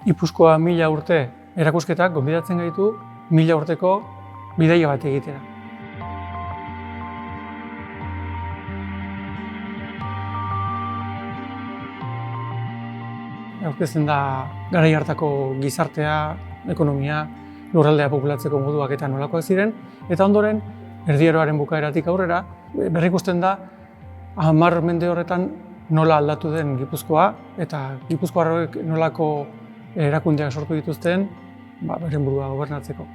Gipuzkoa 1000 urte erakusketak gonbidatzen gaitu 1000 urteko bidaia bat egitera. Aurkezten da garai hartako gizartea, ekonomia, lurraldea populatzeko moduak eta nolakoak ziren, eta ondoren, Erdi Aroaren bukaeratik aurrera, berrikusten da 10 mende horretan nola aldatu den Gipuzkoa, eta gipuzkoarrek nolako erakundeak sortu dituzten beren burua gobernatzeko.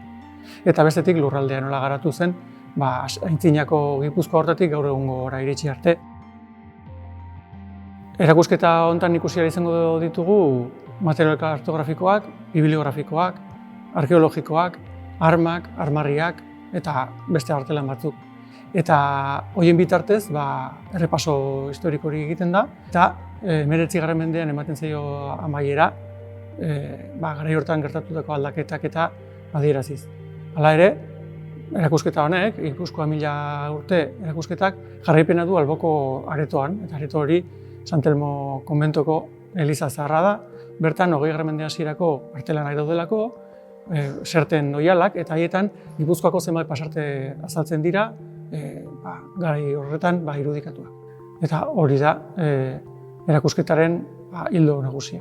Eta bestetik lurraldea nola garatu zen, aintzinako Gipuzkoa horretatik gaur egungora iritsi arte. Erakusketa honetan ikusi ahal izango ditugu material kartografikoak, bibliografikoak, arkeologikoak, armak, armarriak eta beste artelan batzuk. Eta horien bitartez errepaso historiko hori egiten da, eta 19. mendean ematen zaio amaiera, garai horretan gertatutako aldaketak eta adieraziz. Hala ere, erakusketa honek, Gipuzkoa 1000 urte erakusketak jarraipena du alboko aretoan, eta areto hori Sant Telmo konbentoko eliza zaharra da. Bertan 20. mende hasierako artelanak daudelako, serten oihalak, eta haietan Gipuzkoako zenbait pasarte azaltzen dira, garai horretan irudikatuak. Eta hori da erakusketaren ildo nagusia.